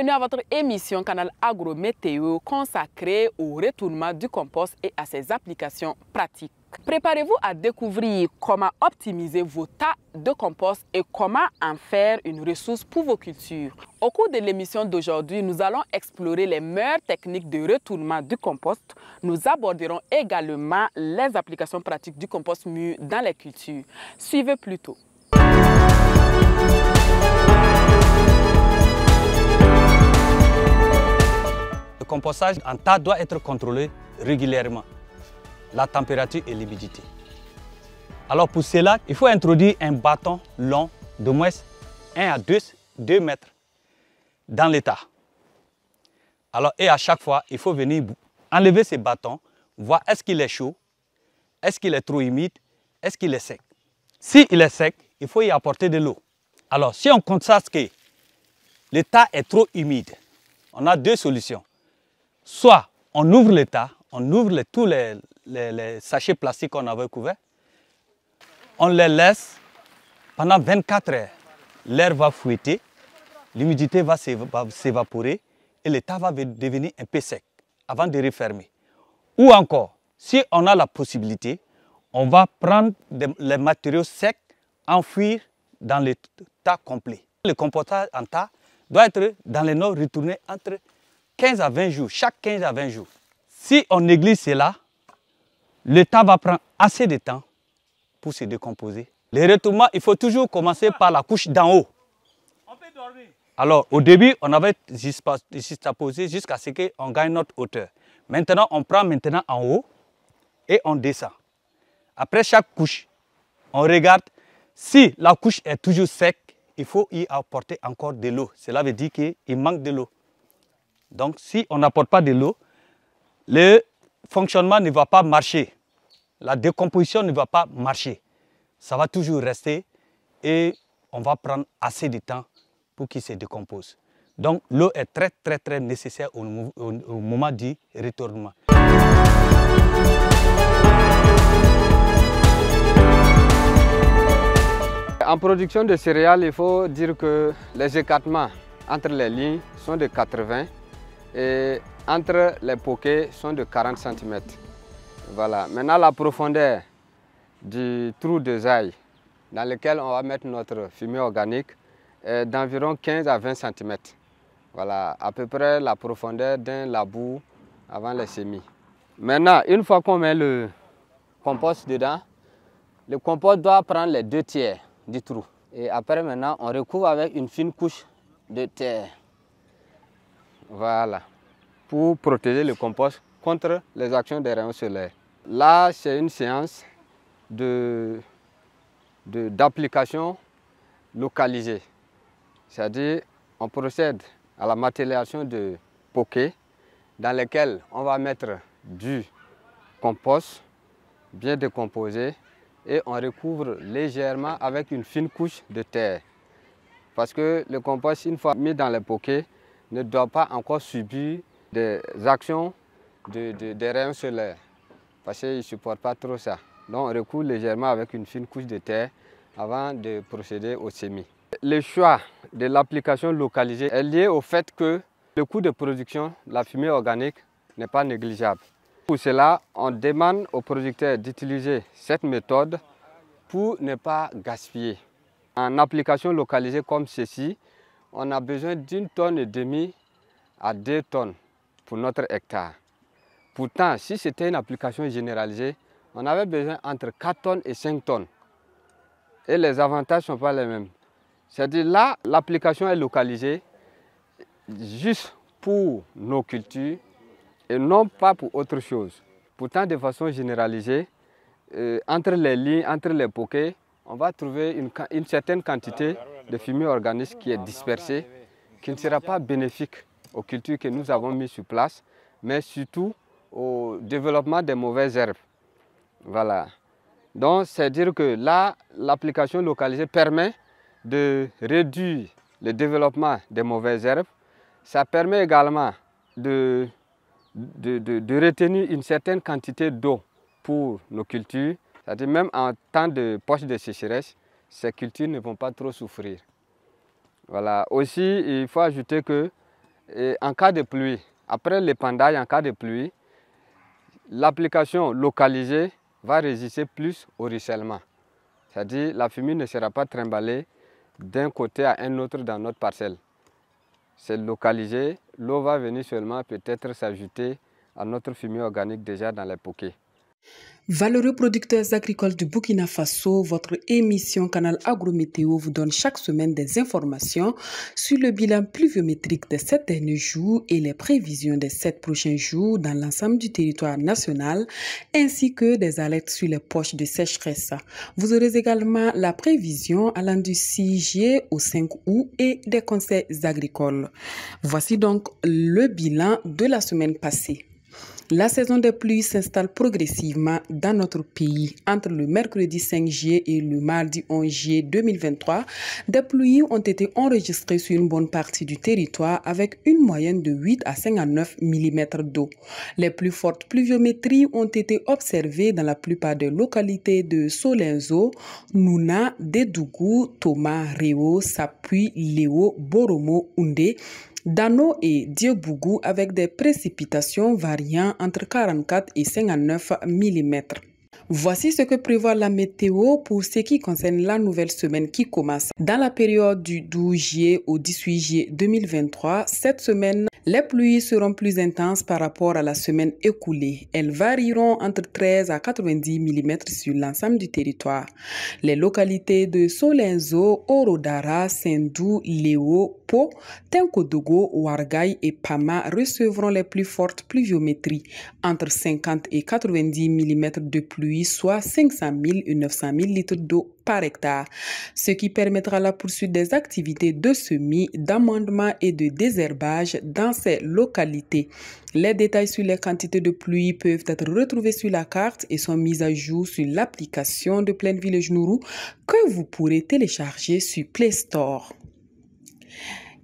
Bienvenue à votre émission Canal Agro Météo consacrée au retournement du compost et à ses applications pratiques. Préparez-vous à découvrir comment optimiser vos tas de compost et comment en faire une ressource pour vos cultures. Au cours de l'émission d'aujourd'hui, nous allons explorer les meilleures techniques de retournement du compost. Nous aborderons également les applications pratiques du compost mûr dans les cultures. Suivez plutôt. Le compostage en tas doit être contrôlé régulièrement, la température et l'humidité. Alors pour cela, il faut introduire un bâton long de moins 1 à 2 mètres dans le tas. Alors, et à chaque fois, il faut venir enlever ce bâton, voir est-ce qu'il est chaud, est-ce qu'il est trop humide, est-ce qu'il est sec. S'il est sec, il faut y apporter de l'eau. Alors si on constate que le tas est trop humide, on a deux solutions. Soit on ouvre le tas, on ouvre tous les sachets plastiques qu'on avait couverts, on les laisse pendant 24 heures. L'air va fouetter, l'humidité va s'évaporer et le tas va devenir un peu sec avant de refermer. Ou encore, si on a la possibilité, on va prendre les matériaux secs, enfouir dans le tas complet. Le compostage en tas doit être dans les normes retournées entre 15 à 20 jours, chaque 15 à 20 jours. Si on néglige cela, le tas va prendre assez de temps pour se décomposer. Le retournement, il faut toujours commencer par la couche d'en haut. On peut dormir. Alors, au début, on avait juxtaposé jusqu'à ce qu'on gagne notre hauteur. Maintenant, on prend en haut et on descend. Après chaque couche, on regarde si la couche est toujours sec, il faut y apporter encore de l'eau. Cela veut dire qu'il manque de l'eau. Donc, si on n'apporte pas de l'eau, le fonctionnement ne va pas marcher. La décomposition ne va pas marcher. Ça va toujours rester et on va prendre assez de temps pour qu'il se décompose. Donc, l'eau est très nécessaire au moment du retournement. En production de céréales, il faut dire que les écartements entre les lignes sont de 80 et entre les poquets sont de 40 cm. Voilà. Maintenant, la profondeur du trou de zaï dans lequel on va mettre notre fumier organique est d'environ 15 à 20 cm. Voilà, à peu près la profondeur d'un labour avant les semis. Maintenant, une fois qu'on met le compost dedans, le compost doit prendre les 2/3 du trou. Et après, maintenant, on recouvre avec une fine couche de terre. Voilà, pour protéger le compost contre les actions des rayons solaires. Là, c'est une séance d'application localisée. C'est-à-dire, on procède à la matérialisation de poquets dans lesquels on va mettre du compost bien décomposé et on recouvre légèrement avec une fine couche de terre. Parce que le compost, une fois mis dans les poquets, ne doit pas encore subir des actions des rayons solaires. Parce qu'ils ne supportent pas trop ça. Donc on recouvre légèrement avec une fine couche de terre avant de procéder au semis. Le choix de l'application localisée est lié au fait que le coût de production de la fumée organique n'est pas négligeable. Pour cela, on demande aux producteurs d'utiliser cette méthode pour ne pas gaspiller. En application localisée comme ceci, on a besoin d'1,5 tonne à 2 tonnes pour notre hectare. Pourtant, si c'était une application généralisée, on avait besoin entre 4 tonnes et 5 tonnes. Et les avantages ne sont pas les mêmes. C'est-à-dire là, l'application est localisée juste pour nos cultures et non pas pour autre chose. Pourtant, de façon généralisée, entre les lignes, entre les poquets, on va trouver une certaine quantité de fumier organique qui est dispersée, qui ne sera pas bénéfique aux cultures que nous avons mises sur place, mais surtout au développement des mauvaises herbes. Voilà. Donc, c'est dire que là, l'application localisée permet de réduire le développement des mauvaises herbes. Ça permet également de retenir une certaine quantité d'eau pour nos cultures. C'est-à-dire même en temps de poche de sécheresse, ces cultures ne vont pas trop souffrir. Voilà. Aussi, il faut ajouter que Et en cas de pluie, après l'épandage en cas de pluie, l'application localisée va résister plus au ruissellement. C'est-à-dire la fumée ne sera pas trimballée d'un côté à un autre dans notre parcelle. C'est localisé, l'eau va venir seulement peut-être s'ajouter à notre fumier organique déjà dans les poquets. Valeureux producteurs agricoles du Burkina Faso, votre émission Canal Agrométéo vous donne chaque semaine des informations sur le bilan pluviométrique des 7 derniers jours et les prévisions des 7 prochains jours dans l'ensemble du territoire national, ainsi que des alertes sur les poches de sécheresse. Vous aurez également la prévision allant du 6 juillet au 5 août et des conseils agricoles. Voici donc le bilan de la semaine passée. La saison des pluies s'installe progressivement dans notre pays. Entre le mercredi 5 juillet et le mardi 11 juillet 2023, des pluies ont été enregistrées sur une bonne partie du territoire avec une moyenne de 8 à 59 mm d'eau. Les plus fortes pluviométries ont été observées dans la plupart des localités de Solenzo, Nouna, Dédougou, Toma, Réo, Sapui, Léo, Boromo, Oundé, Dano et Diebougou avec des précipitations variant entre 44 et 59 mm. Voici ce que prévoit la météo pour ce qui concerne la nouvelle semaine qui commence. Dans la période du 12 juillet au 18 juillet 2023, cette semaine, les pluies seront plus intenses par rapport à la semaine écoulée. Elles varieront entre 13 à 90 mm sur l'ensemble du territoire. Les localités de Solenzo, Orodara, Sendou, Léo, Po, Tenkodogo, Ouargaï et Pama recevront les plus fortes pluviométries, entre 50 et 90 mm de pluie, soit 500 000 et 900 000 litres d'eau par hectare, ce qui permettra la poursuite des activités de semis, d'amendement et de désherbage dans ces localités. Les détails sur les quantités de pluie peuvent être retrouvés sur la carte et sont mis à jour sur l'application de Plaine Village Nourou que vous pourrez télécharger sur Play Store.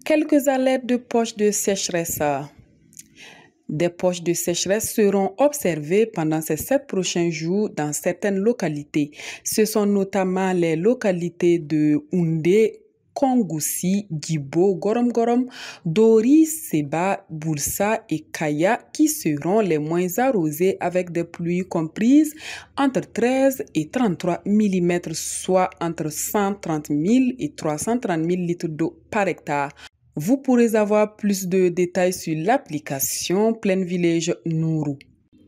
Quelques alertes de poches de sécheresse. Des poches de sécheresse seront observées pendant ces 7 prochains jours dans certaines localités. Ce sont notamment les localités de Oundé, Kongoussi, Gibo, Gorom, Dori, Seba, Boulsa et Kaya qui seront les moins arrosées avec des pluies comprises entre 13 et 33 mm, soit entre 130 000 et 330 000 litres d'eau par hectare. Vous pourrez avoir plus de détails sur l'application Plaine Village Nourou.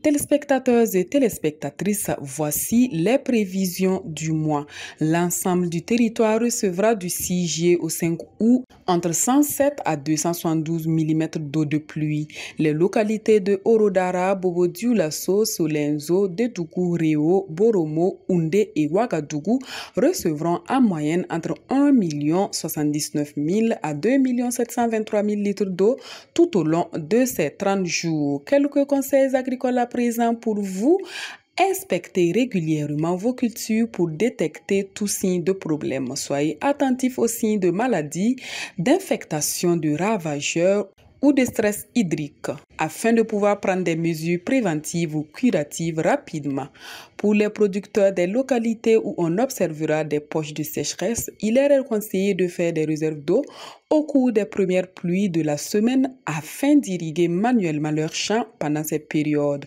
Téléspectateurs et téléspectatrices, voici les prévisions du mois. L'ensemble du territoire recevra du 6 juillet au 5 août entre 107 à 272 mm d'eau de pluie. Les localités de Orodara, Bobo-Dioulasso, Solenzo, Dédougou, Réo, Boromo, Oundé et Ouagadougou recevront en moyenne entre 1 079 000 à 2 723 000 litres d'eau tout au long de ces 30 jours. Quelques conseils agricoles à présent pour vous. Inspectez régulièrement vos cultures pour détecter tout signe de problème. Soyez attentifs aux signes de maladie, d'infectation de ravageurs ou de stress hydrique afin de pouvoir prendre des mesures préventives ou curatives rapidement. Pour les producteurs des localités où on observera des poches de sécheresse, il est conseillé de faire des réserves d'eau au cours des premières pluies de la semaine afin d'irriguer manuellement leurs champs pendant cette période.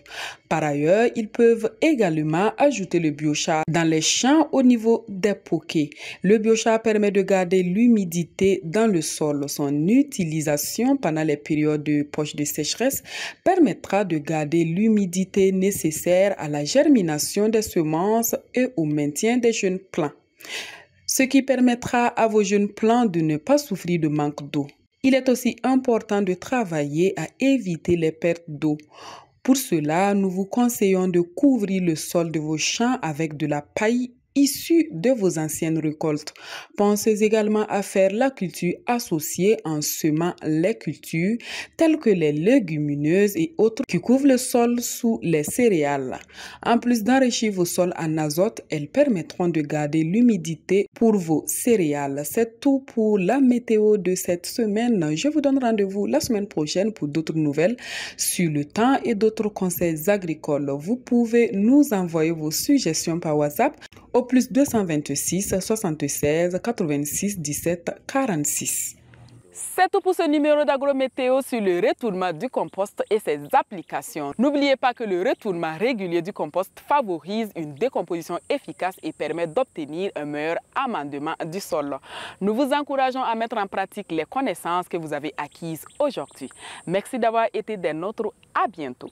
Par ailleurs, ils peuvent également ajouter le biochar dans les champs au niveau des poquets. Le biochar permet de garder l'humidité dans le sol. Son utilisation pendant les périodes de poches de sécheresse permettra de garder l'humidité nécessaire à la germination des semences et au maintien des jeunes plants, ce qui permettra à vos jeunes plants de ne pas souffrir de manque d'eau. Il est aussi important de travailler à éviter les pertes d'eau. Pour cela, nous vous conseillons de couvrir le sol de vos champs avec de la paille issue de vos anciennes récoltes. Pensez également à faire la culture associée en semant les cultures telles que les légumineuses et autres qui couvrent le sol sous les céréales. En plus d'enrichir vos sols en azote, elles permettront de garder l'humidité pour vos céréales. C'est tout pour la météo de cette semaine. Je vous donne rendez-vous la semaine prochaine pour d'autres nouvelles sur le temps et d'autres conseils agricoles. Vous pouvez nous envoyer vos suggestions par WhatsApp au plus 226 76 86 17 46. C'est tout pour ce numéro d'Agrométéo sur le retournement du compost et ses applications. N'oubliez pas que le retournement régulier du compost favorise une décomposition efficace et permet d'obtenir un meilleur amendement du sol. Nous vous encourageons à mettre en pratique les connaissances que vous avez acquises aujourd'hui. Merci d'avoir été des nôtres. À bientôt.